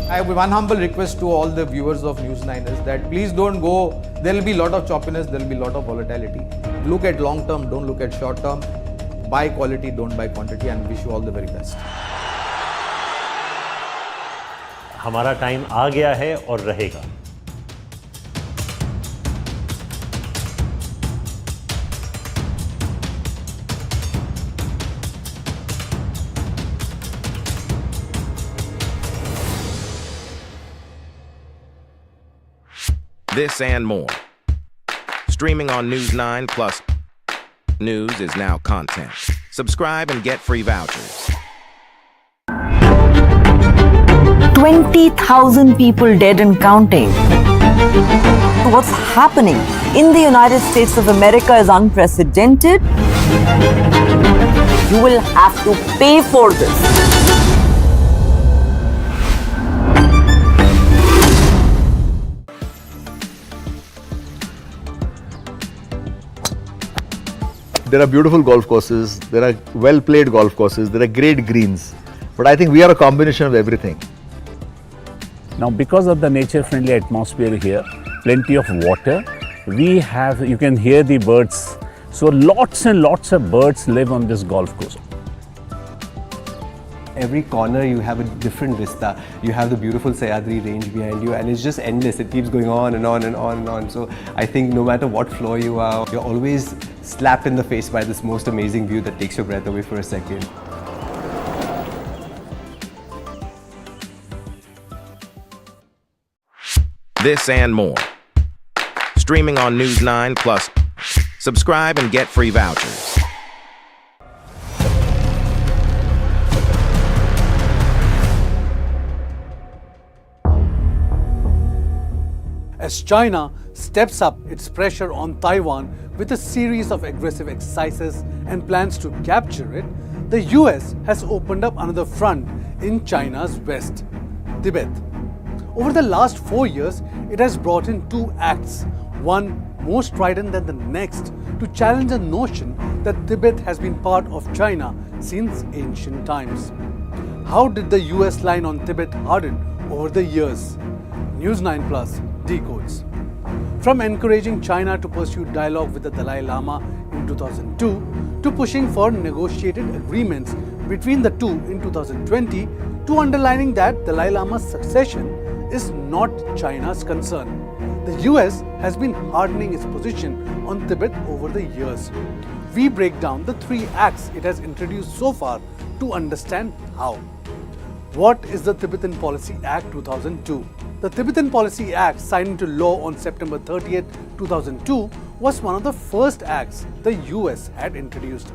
I have one humble request to all the viewers of News 9 is that please don't go, there will be a lot of choppiness, there will be a lot of volatility. Look at long term, don't look at short term. Buy quality, don't buy quantity, and wish you all the very best. हमारा time आ गया है और रहेगा. This and more. Streaming on News 9 Plus. News is now content. Subscribe and get free vouchers. 20,000 people dead and counting. What's happening in the United States of America is unprecedented. You will have to pay for this. There are beautiful golf courses, there are well-played golf courses, there are great greens. But I think we are a combination of everything. Now, because of the nature-friendly atmosphere here, plenty of water, you can hear the birds. So lots and lots of birds live on this golf course. Every corner you have a different vista. You have the beautiful Sayadri range behind you and it's just endless. It keeps going on and on and on and on. So I think no matter what floor you are, you're always slapped in the face by this most amazing view that takes your breath away for a second. This and more. Streaming on News 9 Plus. Subscribe and get free vouchers. As China steps up its pressure on Taiwan with a series of aggressive exercises and plans to capture it, the US has opened up another front in China's west, Tibet. Over the last 4 years, it has brought in two acts, one more strident than the next, to challenge the notion that Tibet has been part of China since ancient times. How did the US line on Tibet harden over the years? News 9 Plus decodes. From encouraging China to pursue dialogue with the Dalai Lama in 2002 to pushing for negotiated agreements between the two in 2020 to underlining that Dalai Lama's succession is not China's concern. The US has been hardening its position on Tibet over the years. We break down the three acts it has introduced so far to understand how. What is the Tibetan Policy Act 2002? The Tibetan Policy Act, signed into law on September 30th, 2002, was one of the first acts the US had introduced.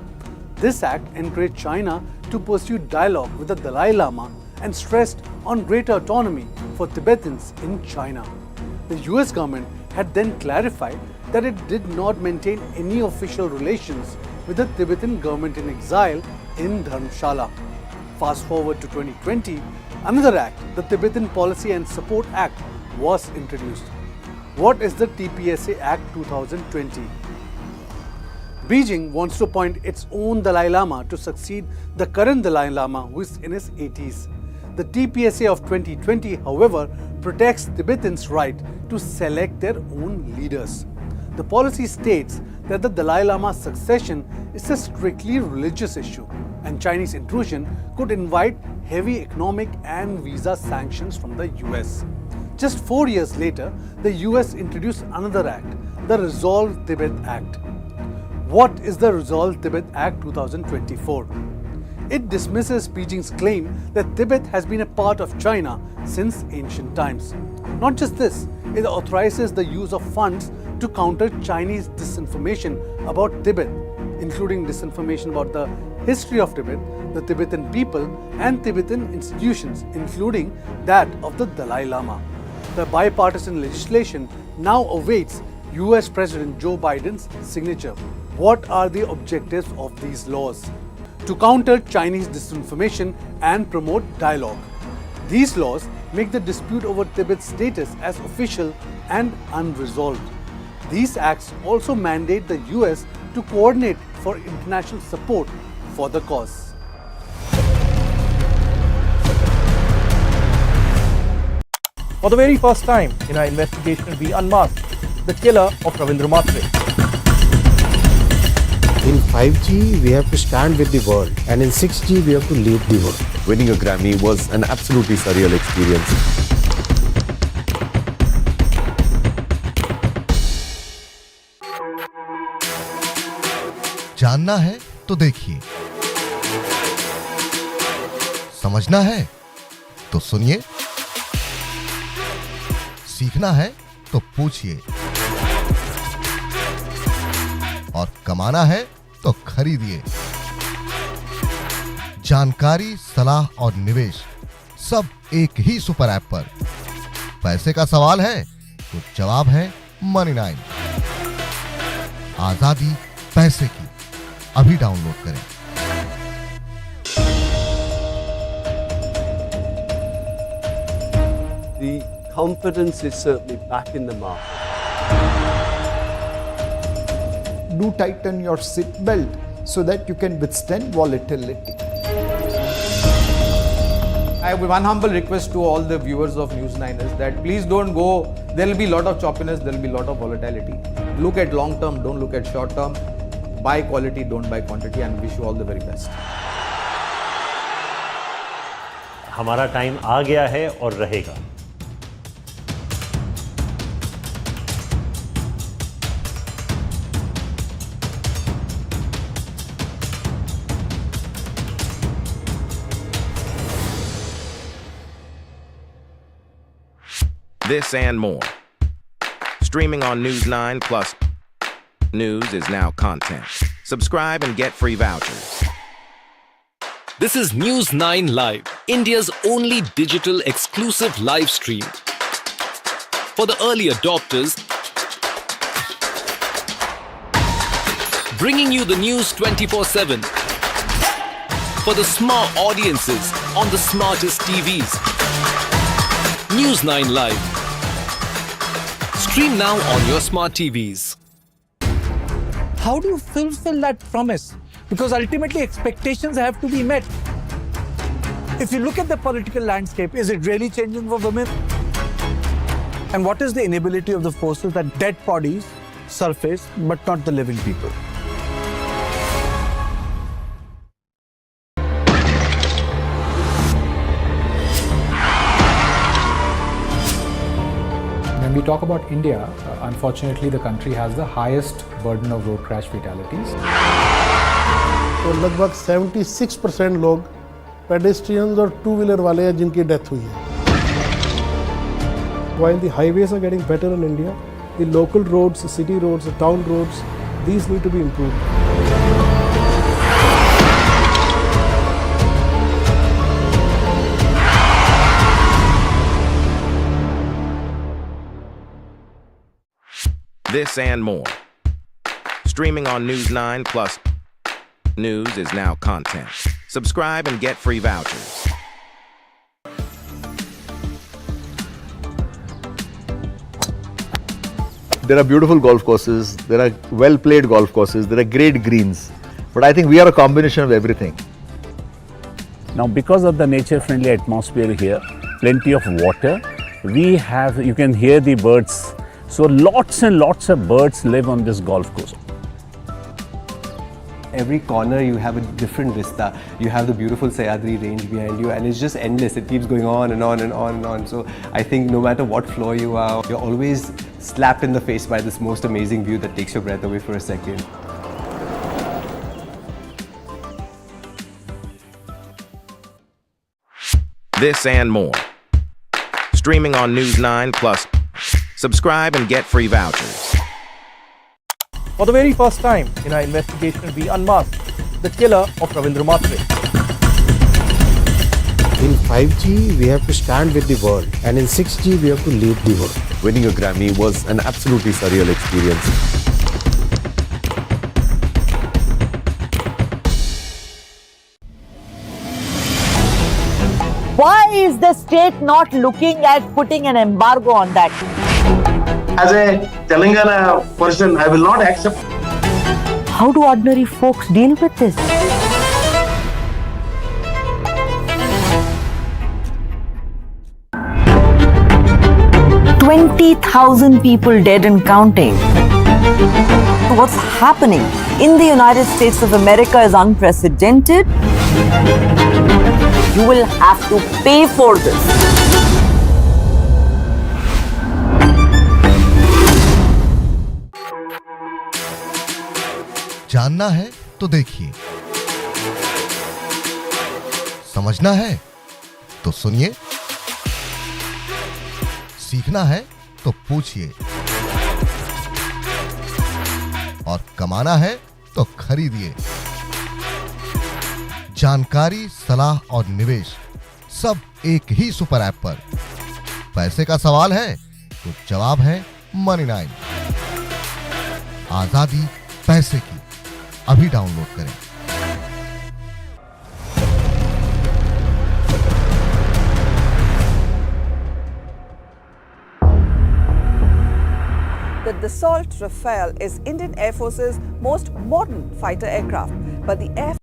This act encouraged China to pursue dialogue with the Dalai Lama and stressed on greater autonomy for Tibetans in China. The US government had then clarified that it did not maintain any official relations with the Tibetan government in exile in Dharamshala. Fast forward to 2020, another act, the Tibetan Policy and Support Act, was introduced. What is the TPSA Act 2020? Beijing wants to appoint its own Dalai Lama to succeed the current Dalai Lama, who is in his 80s. The TPSA of 2020, however, protects Tibetans' right to select their own leaders. The policy states that the Dalai Lama's succession is a strictly religious issue, and Chinese intrusion could invite heavy economic and visa sanctions from the US. Just 4 years later, the US introduced another act, the Resolve Tibet Act. What is the Resolve Tibet Act 2024? It dismisses Beijing's claim that Tibet has been a part of China since ancient times. Not just this, it authorizes the use of funds to counter Chinese disinformation about Tibet including disinformation about the history of Tibet, the Tibetan people, and Tibetan institutions, including that of the Dalai Lama. The bipartisan legislation now awaits US President Joe Biden's signature. What are the objectives of these laws? To counter Chinese disinformation and promote dialogue. These laws make the dispute over Tibet's status as official and unresolved. These acts also mandate the US to coordinate for international support for the cause. For the very first time in our investigation, we unmasked the killer of Ravindra Matre. In 5G, we have to stand with the world, and in 6G, we have to lead the world. Winning a Grammy was an absolutely surreal experience. जानना है तो देखिए, समझना है तो सुनिए, सीखना है तो पूछिए, और कमाना है तो खरीदिए। जानकारी, सलाह और निवेश सब एक ही सुपर ऐप पर। पैसे का सवाल है तो जवाब है मनी9। आजादी पैसे की, अभी डाउनलोड करें। The confidence is certainly back in the market. Do tighten your seat belt so that you can withstand volatility. I have one humble request to all the viewers of News9 is that please don't go, there will be a lot of choppiness, there will be a lot of volatility. Look at long term, don't look at short term. Buy quality, don't buy quantity, and wish you all the very best. हमारा time आ गया है और रहेगा। This and more. Streaming on News9 Plus. News is now content. Subscribe and get free vouchers. This is News9 Live, India's only digital exclusive live stream. For the early adopters, bringing you the news 24/7. For the smart audiences on the smartest TVs. News9 Live. Stream now on your smart TVs. How do you fulfill that promise? Because ultimately expectations have to be met. If you look at the political landscape, is it really changing for women? And what is the inability of the forces that dead bodies surface but not the living people? When we talk about India, unfortunately the country has the highest burden of road crash fatalities. तो लगभग 76% लोग pedestrians और two wheeler वाले हैं जिनकी death हुई है। While the highways are getting better in India, the local roads, the city roads, the town roads, these need to be improved. This and more. Streaming on News9 Plus. News is now content. Subscribe and get free vouchers. There are beautiful golf courses, there are well played golf courses, there are great greens. But I think we are a combination of everything. Now, because of the nature-friendly atmosphere here, plenty of water, we have, you can hear the birds. So lots and lots of birds live on this golf course. Every corner you have a different vista. You have the beautiful Sayadri range behind you, and it's just endless. It keeps going on and on and on and on. So I think no matter what floor you are, you're always slapped in the face by this most amazing view that takes your breath away for a second. This and more. Streaming on News9 Plus. Subscribe and get free vouchers. For the very first time in our investigation, we unmasked the killer of Ravindra Matre. In 5G, we have to stand with the world, and in 6G, we have to lead the world. Winning a Grammy was an absolutely surreal experience. Why is the state not looking at putting an embargo on that? As a Telangana person, I will not accept. How do ordinary folks deal with this? "20,000 people dead and counting." What's happening in the United States of America is unprecedented. You will have to pay for this. जानना है तो देखिए, समझना है तो सुनिए, सीखना है तो पूछिए, और कमाना है तो खरीदिए। जानकारी, सलाह और निवेश सब एक ही सुपर ऐप पर। पैसे का सवाल है तो जवाब है मनी 9। आजादी पैसे की, अभी डाउनलोड करें। The Dassault Rafale is Indian Air Force's most modern fighter aircraft, but the Air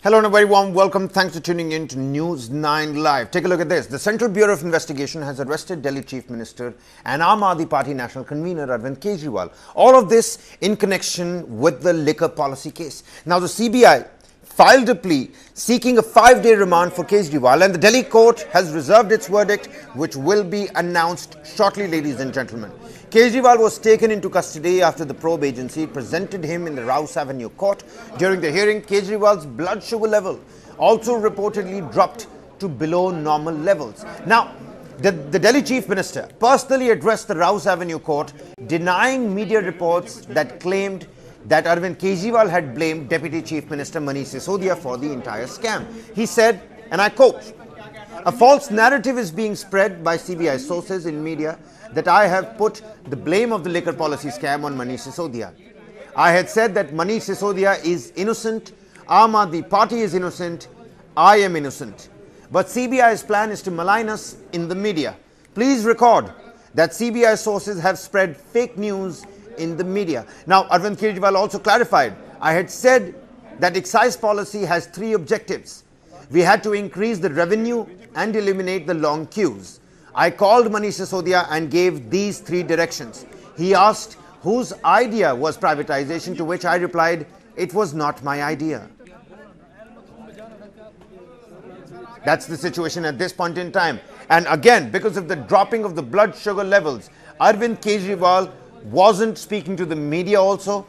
Hello and a very warm welcome. Thanks for tuning in to News 9 Live. Take a look at this. The Central Bureau of Investigation has arrested Delhi Chief Minister and Aam Aadmi Party National Convener Arvind Kejriwal. All of this in connection with the liquor policy case. Now the CBI filed a plea seeking a 5-day remand for Kejriwal, and the Delhi court has reserved its verdict, which will be announced shortly, ladies and gentlemen. Kejriwal was taken into custody after the probe agency presented him in the Rouse Avenue court. During the hearing, Kejriwal's blood sugar level also reportedly dropped to below normal levels. Now, the Delhi Chief Minister personally addressed the Rouse Avenue court, denying media reports that claimed that Arvind Kejriwal had blamed Deputy Chief Minister Manish Sisodia for the entire scam. He said, and I quote, "A false narrative is being spread by CBI sources in media that I have put the blame of the liquor policy scam on Manish Sisodia. I had said that Manish Sisodia is innocent, Aam Aadmi Party is innocent, I am innocent. But CBI's plan is to malign us in the media. Please record that CBI sources have spread fake news in the media." Now, Arvind Kejriwal also clarified, "I had said that excise policy has 3 objectives. We had to increase the revenue and eliminate the long queues. I called Manish Sisodia and gave these 3 directions. He asked whose idea was privatization, to which I replied, it was not my idea." That's the situation at this point in time. And again, because of the dropping of the blood sugar levels, Arvind Kejriwal wasn't speaking to the media also.